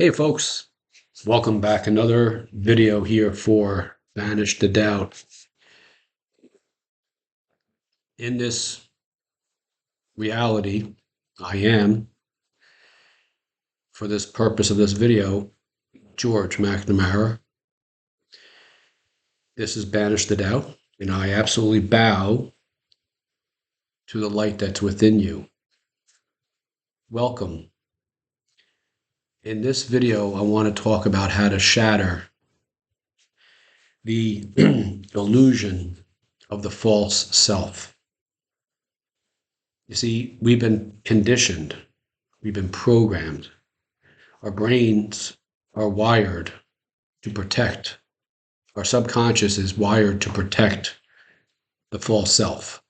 Hey folks, welcome back. Another video here for Banish the Doubt. In this reality, I am, for this purpose of this video, George McNamara. This is Banish the Doubt, and I absolutely bow to the light that's within you. Welcome. In this video, I want to talk about how to shatter the illusion of the false self. You see, we've been conditioned, we've been programmed. Our brains are wired to protect. Our subconscious is wired to protect the false self.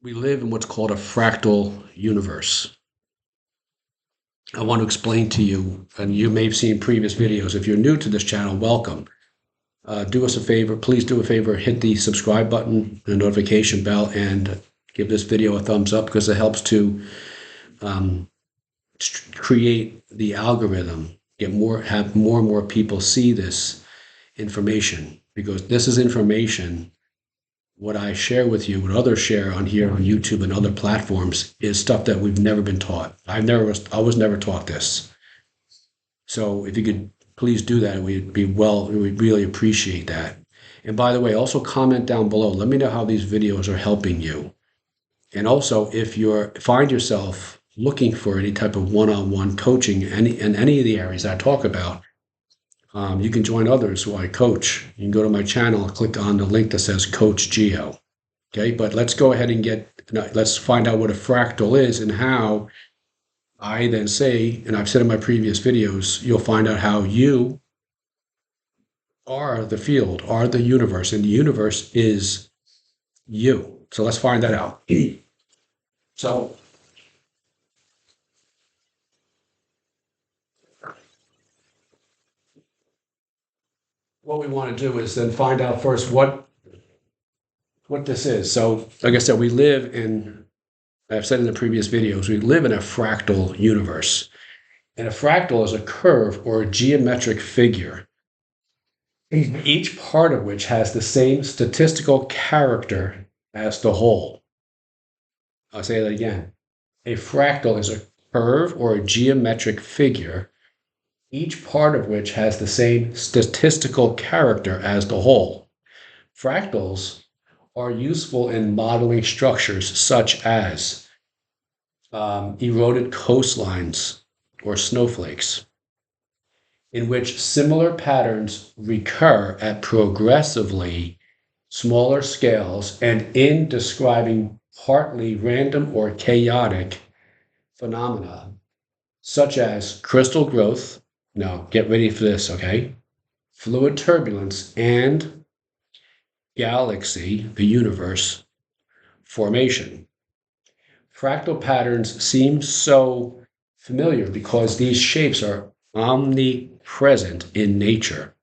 We live in what's called a fractal universe. I want to explain to you, and you may have seen previous videos. If you're new to this channel, welcome. Do us a favor, please do a favor, hit the subscribe button, the notification bell, and give this video a thumbs up because it helps to create the algorithm, have more and more people see this information, because this is information. What I share with you, what others share on here on YouTube and other platforms, is stuff that we've never been taught. I was never taught this. So if you could please do that, we'd really appreciate that. And by the way, also comment down below. Let me know how these videos are helping you. And also, if you find yourself looking for any type of one-on-one coaching in any of the areas I talk about, you can join others who I coach. You can go to my channel, click on the link that says Coach Geo. Okay, but let's go ahead and let's find out what a fractal is and how I then say, and I've said in my previous videos, you'll find out how you are the field, are the universe, and the universe is you. So let's find that out. So what we want to do is then find out first what this is. So like I said, I've said in the previous videos, we live in a fractal universe. And a fractal is a curve or a geometric figure, each part of which has the same statistical character as the whole. I'll say that again. A fractal is a curve or a geometric figure, each part of which has the same statistical character as the whole. Fractals are useful in modeling structures such as eroded coastlines or snowflakes, in which similar patterns recur at progressively smaller scales, and in describing partly random or chaotic phenomena, such as crystal growth. Now, get ready for this, okay? Fluid turbulence and galaxy, the universe, formation. Fractal patterns seem so familiar because these shapes are omnipresent in nature.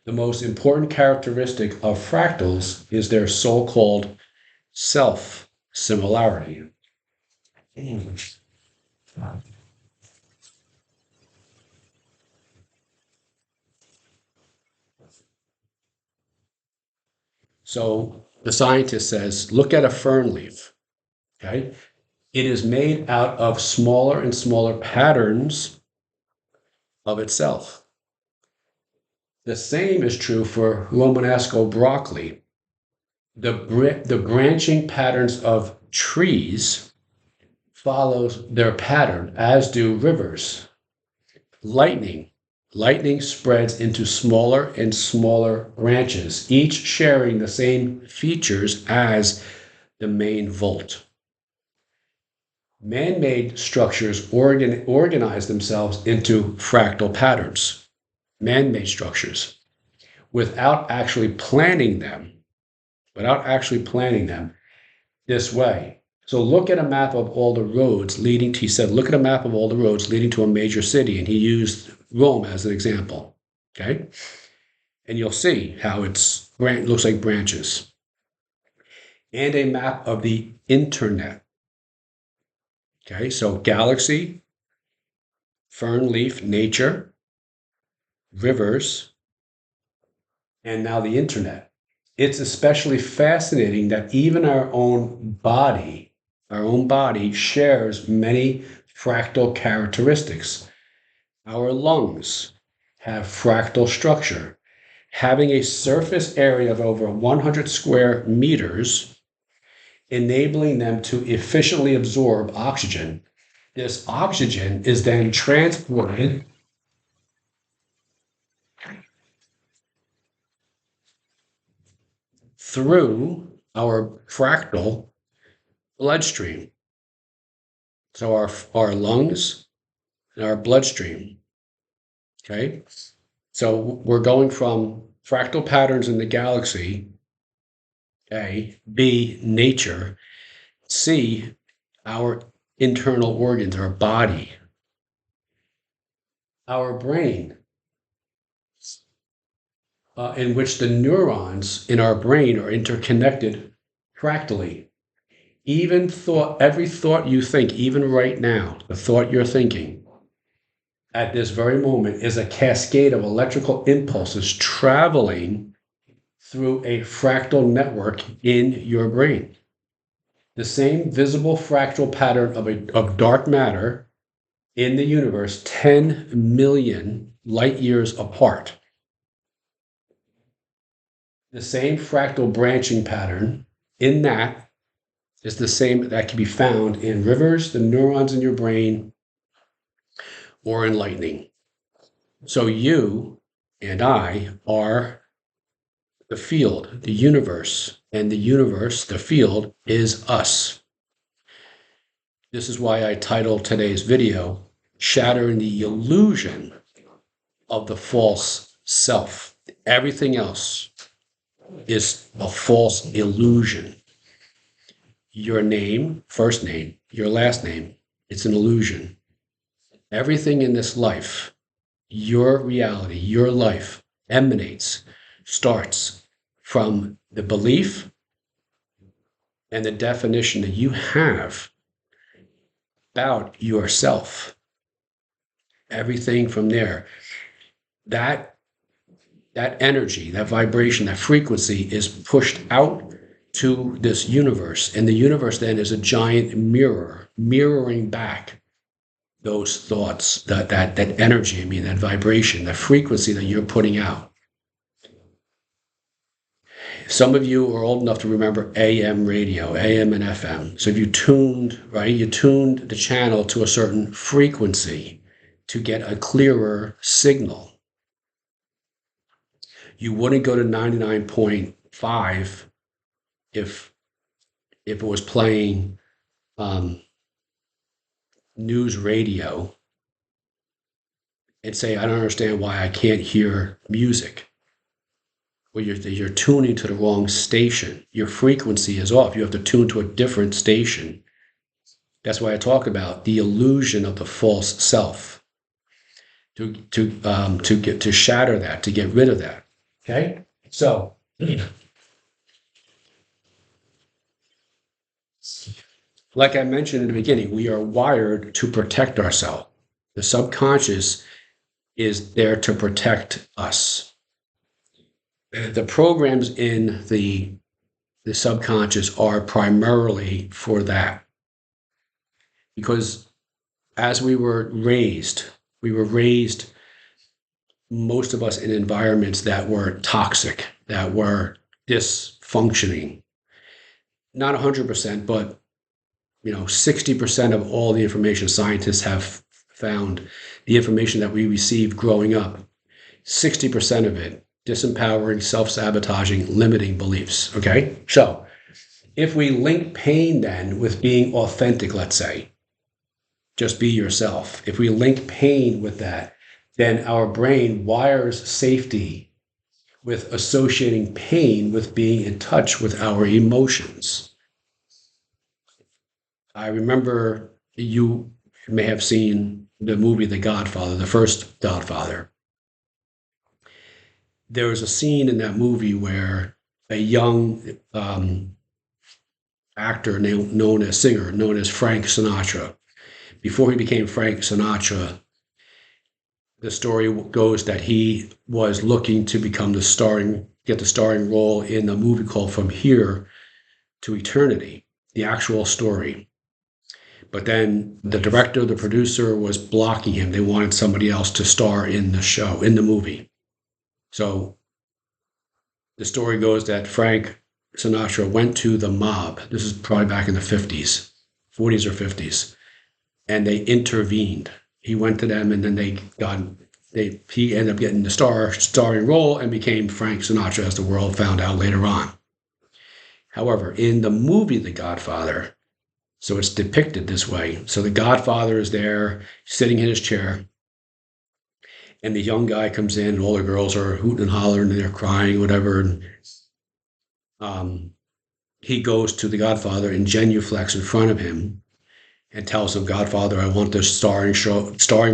The most important characteristic of fractals is their so-called self-similarity. So the scientist says, look at a fern leaf, okay? It is made out of smaller and smaller patterns of itself. The same is true for Romanesco broccoli. The branching patterns of trees follows their pattern, as do rivers. Lightning spreads into smaller and smaller branches, each sharing the same features as the main volt. Man-made structures organize themselves into fractal patterns, man-made structures, without actually planning them this way. So look at a map of all the roads leading to, he said, look at a map of all the roads leading to a major city, and he used Rome as an example, okay? And you'll see how it looks like branches. And a map of the internet. Okay, so galaxy, fern leaf, nature, rivers, and now the internet. It's especially fascinating that even our own body shares many fractal characteristics. Our lungs have fractal structure. Having a surface area of over 100 square meters, enabling them to efficiently absorb oxygen. This oxygen is then transported through our fractal bloodstream. So our lungs and our bloodstream. Okay. So we're going from fractal patterns in the galaxy, A, B, nature, C, our internal organs, our body, our brain, in which the neurons in our brain are interconnected fractally. Every thought you think, even right now, the thought you're thinking at this very moment is a cascade of electrical impulses traveling through a fractal network in your brain. The same visible fractal pattern of dark matter in the universe, 10 million light years apart. The same fractal branching pattern in that is the same that can be found in rivers, the neurons in your brain, or in lightning. So you and I are the field, the universe, and the universe, the field, is us. This is why I titled today's video, Shattering the Illusion of the False Self. Everything else is a false illusion. Your name, first name, your last name, it's an illusion. Everything in this life, your reality, your life starts from the belief and the definition that you have about yourself. Everything from there. That energy, that vibration, that frequency is pushed out to this universe. And the universe then is a giant mirror, mirroring back those thoughts, that energy, that vibration, that frequency that you're putting out. Some of you are old enough to remember AM radio, AM and FM. So if you tuned the channel to a certain frequency to get a clearer signal. You wouldn't go to 99.5 if it was playing news radio and say, I don't understand why I can't hear music. Well, you're tuning to the wrong station. Your frequency is off. You have to tune to a different station. That's why I talk about the illusion of the false self. To shatter that, to get rid of that. Okay? So like I mentioned in the beginning, we are wired to protect ourselves. The subconscious is there to protect us. The programs in the subconscious are primarily for that. Because as we were raised, most of us in environments that were toxic, that were dysfunctioning. Not 100%, but 60% of all the information scientists have found, the information that we received growing up, 60% of it disempowering, self-sabotaging, limiting beliefs. Okay? So if we link pain then with being authentic, let's say, just be yourself. If we link pain with that, then our brain wires safety with associating pain with being in touch with our emotions. I remember you may have seen the movie The Godfather, the first Godfather. There was a scene in that movie where a young singer known as Frank Sinatra before he became Frank Sinatra, the story goes that he was looking to get the starring role in a movie called From Here to Eternity, the actual story. But then the director, the producer was blocking him. They wanted somebody else to star in the movie. So the story goes that Frank Sinatra went to the mob. This is probably back in the 40s or 50s, and they intervened. He went to them, and then he ended up getting the starring role and became Frank Sinatra, as the world found out later on. However, in the movie The Godfather, so it's depicted this way. So the Godfather is there, sitting in his chair, and the young guy comes in, and all the girls are hooting and hollering, and they're crying, whatever. And he goes to the Godfather and genuflects in front of him and tells him, Godfather, I want this starring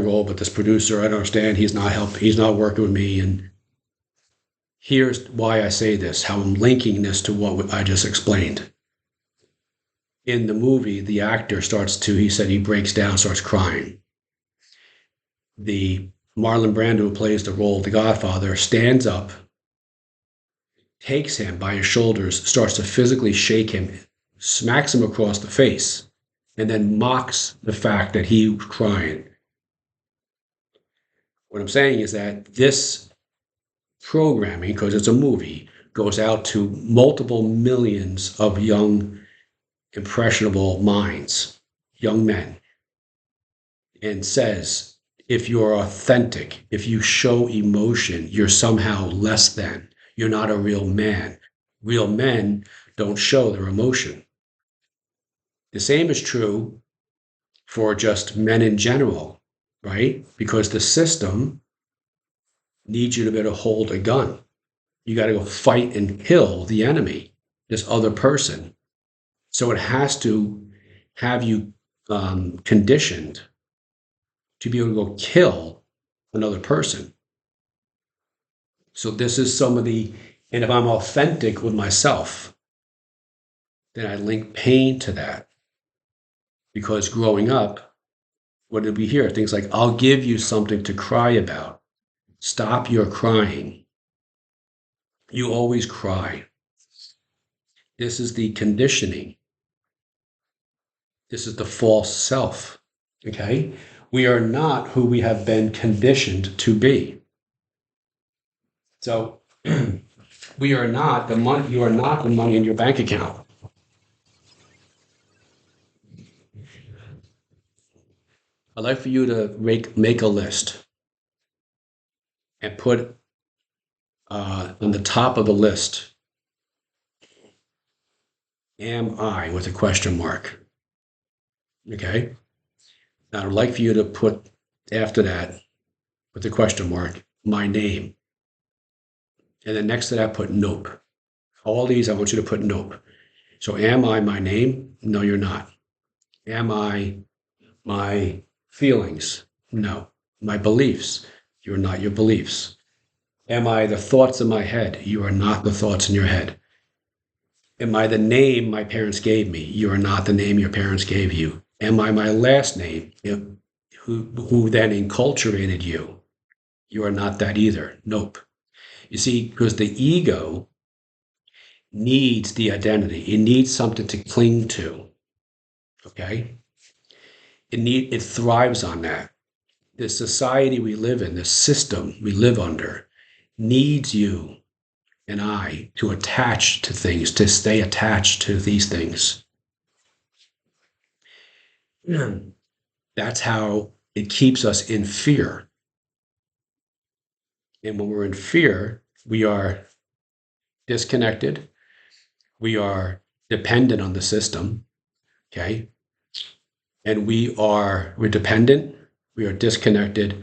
role, but this producer, I don't understand. He's not working with me. And here's why I say this, how I'm linking this to what I just explained. In the movie, the actor he breaks down, starts crying. The Marlon Brando, who plays the role of the Godfather, stands up, takes him by his shoulders, starts to physically shake him, smacks him across the face, and then mocks the fact that he was crying. What I'm saying is that this programming, because it's a movie, goes out to multiple millions of young, impressionable minds, young men, and says, if you're authentic, if you show emotion, you're somehow less than. You're not a real man. Real men don't show their emotion. The same is true for just men in general, right? Because the system needs you to be able to hold a gun. You got to go fight and kill the enemy, this other person. So it has to have you conditioned to be able to go kill another person. So this is and if I'm authentic with myself, then I link pain to that. Because growing up, what did we hear? Things like, I'll give you something to cry about. Stop your crying. You always cry. This is the conditioning. This is the false self, okay? We are not who we have been conditioned to be. So we are not the money. You are not the money in your bank account. I'd like for you to make a list and put on the top of the list, am I, with a question mark. Okay? Now I'd like for you to put after that, with the question mark, my name. And then next to that, put nope. All these, I want you to put nope. So am I my name? No, you're not. Am I my feelings? No. My beliefs? You're not your beliefs. Am I the thoughts in my head? You are not the thoughts in your head. Am I the name my parents gave me? You are not the name your parents gave you. Am I my last name? Who then enculturated you? You are not that either. Nope. You see, because the ego needs the identity. It needs something to cling to. Okay? It thrives on that. The society we live in, the system we live under, needs you and I to attach to things, to stay attached to these things. That's how it keeps us in fear. And when we're in fear, we are disconnected. We are dependent on the system. Okay? And we're dependent, we are disconnected,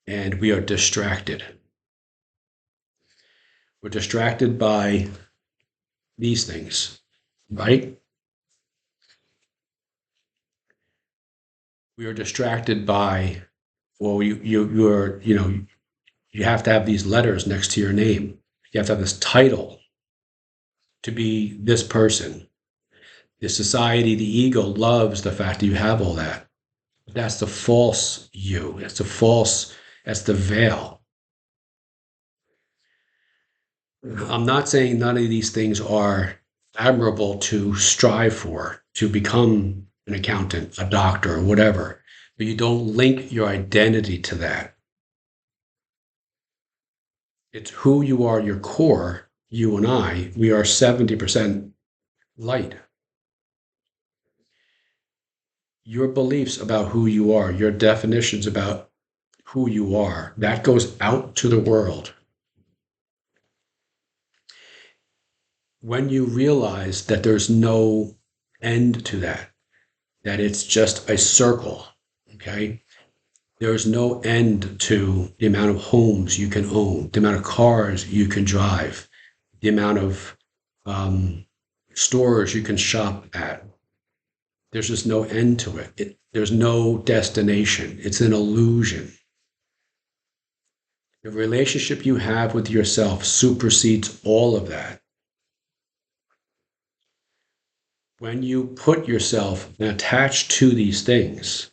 and we are distracted. We're distracted by these things, right? We are distracted by, well, you have to have these letters next to your name. You have to have this title to be this person. The society, the ego loves the fact that you have all that. That's the false you. That's the veil. I'm not saying none of these things are admirable to strive for, to become an accountant, a doctor, or whatever, but you don't link your identity to that. It's who you are, your core, you and I. We are 70% light. Your beliefs about who you are, your definitions about who you are, that goes out to the world. When you realize that there's no end to that, that it's just a circle, okay? There's no end to the amount of homes you can own, the amount of cars you can drive, the amount of stores you can shop at. There's just no end to it. There's no destination. It's an illusion. The relationship you have with yourself supersedes all of that. When you put yourself attached to these things,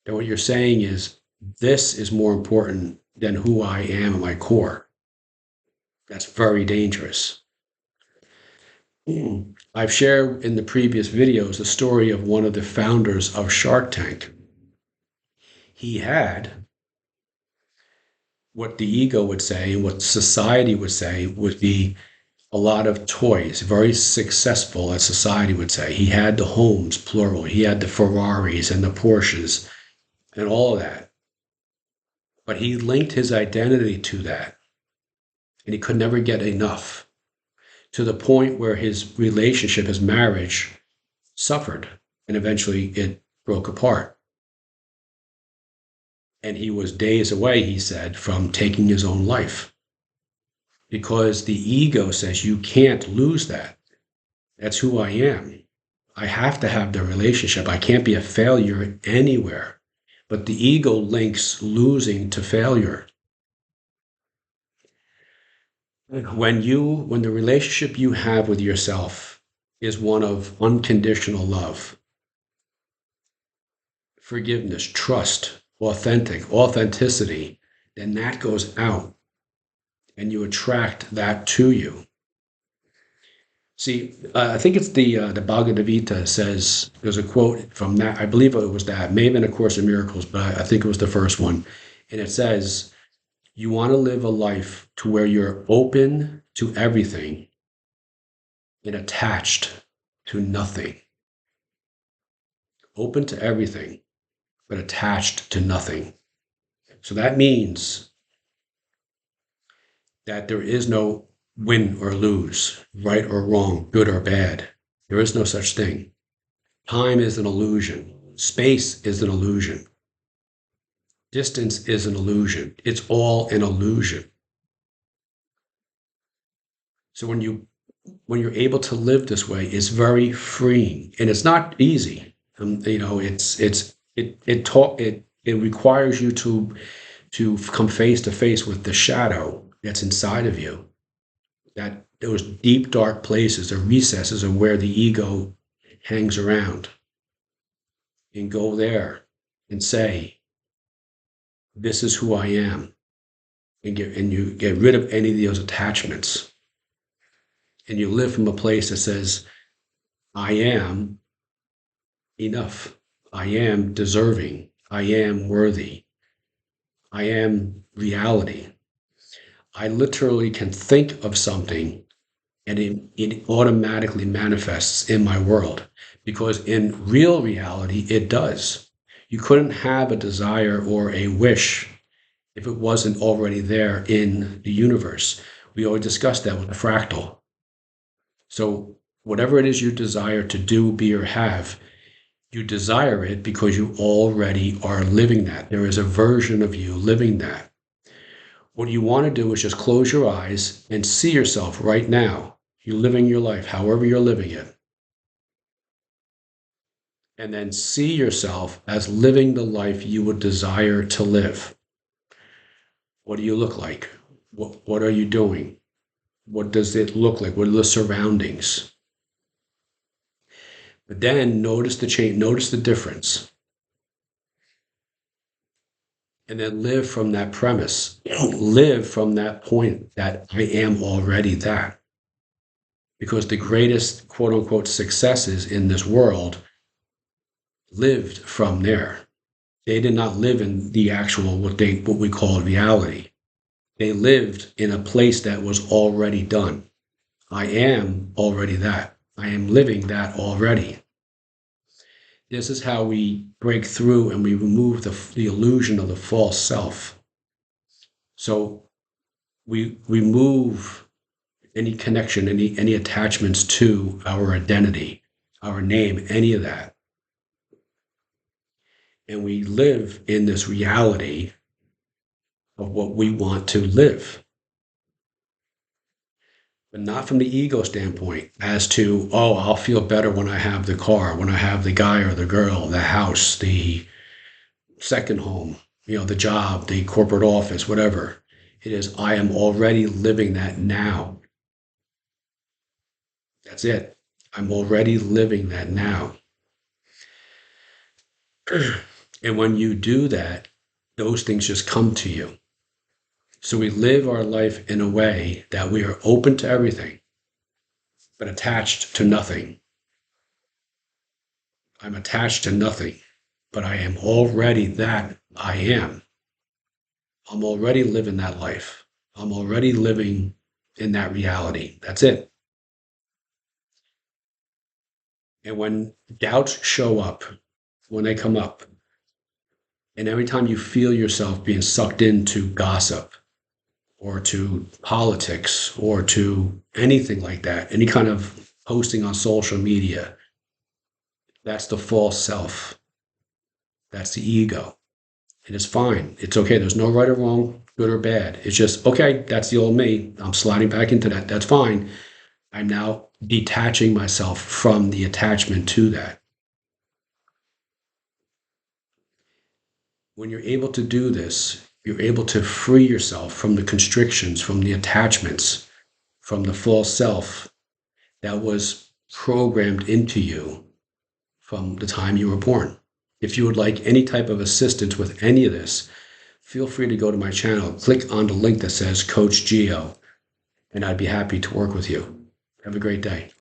then what you're saying is, this is more important than who I am at my core. That's very dangerous. I've shared in the previous videos the story of one of the founders of Shark Tank. He had what the ego would say and what society would say would be a lot of toys, very successful, as society would say. He had the homes, plural. He had the Ferraris and the Porsches and all of that. But he linked his identity to that, and he could never get enough, to the point where his relationship, his marriage, suffered, and eventually it broke apart. And he was days away, he said, from taking his own life, because the ego says, you can't lose that. That's who I am. I have to have the relationship. I can't be a failure anywhere. But the ego links losing to failure. When the relationship you have with yourself is one of unconditional love, forgiveness, trust, authenticity, then that goes out and you attract that to you. See, I think it's the Bhagavad Gita says, there's a quote from that, I believe it was that, may have been A Course in Miracles, but I think it was the first one. And it says, you want to live a life to where you're open to everything and attached to nothing. Open to everything, but attached to nothing. So that means that there is no win or lose, right or wrong, good or bad. There is no such thing. Time is an illusion. Space is an illusion. Distance is an illusion. It's all an illusion. So when you're able to live this way, it's very freeing, and it's not easy. It requires you to come face to face with the shadow that's inside of you. That those deep, dark places, the recesses of where the ego hangs around, and go there and say, this is who I am, and you get rid of any of those attachments, and you live from a place that says, I am enough, I am deserving, I am worthy, I am reality. I literally can think of something and it automatically manifests in my world, because in real reality, it does. You couldn't have a desire or a wish if it wasn't already there in the universe. We always discussed that with a fractal. So whatever it is you desire to do, be, or have, you desire it because you already are living that. There is a version of you living that. What you want to do is just close your eyes and see yourself right now. You're living your life, however you're living it. And then see yourself as living the life you would desire to live. What do you look like? What are you doing? What does it look like? What are the surroundings? But then notice the change, notice the difference. and then live from that premise. Live from that point that I am already that. Because the greatest quote unquote successes in this world lived from there. They did not live in the actual what we call reality. They lived in a place that was already done. I am already that. I am living that already. This is how we break through and we remove the illusion of the false self. So we remove any connection, any attachments to our identity, our name, any of that. And we live in this reality of what we want to live. But not from the ego standpoint as to, oh, I'll feel better when I have the car, when I have the guy or the girl, the house, the second home, the job, the corporate office, whatever. It is, I am already living that now. That's it. I'm already living that now. And when you do that, those things just come to you. So we live our life in a way that we are open to everything, but attached to nothing. I'm attached to nothing, but I am already that I am. I'm already living that life. I'm already living in that reality. That's it. And when doubts show up, when they come up, and every time you feel yourself being sucked into gossip, or to politics or to anything like that, any kind of posting on social media, that's the false self. That's the ego. And it's fine. It's okay. There's no right or wrong, good or bad. It's just, okay, that's the old me. I'm sliding back into that. That's fine. I'm now detaching myself from the attachment to that. When you're able to do this, you're able to free yourself from the constrictions, from the attachments, from the false self that was programmed into you from the time you were born. If you would like any type of assistance with any of this, feel free to go to my channel, click on the link that says Coach Geo, and I'd be happy to work with you. Have a great day.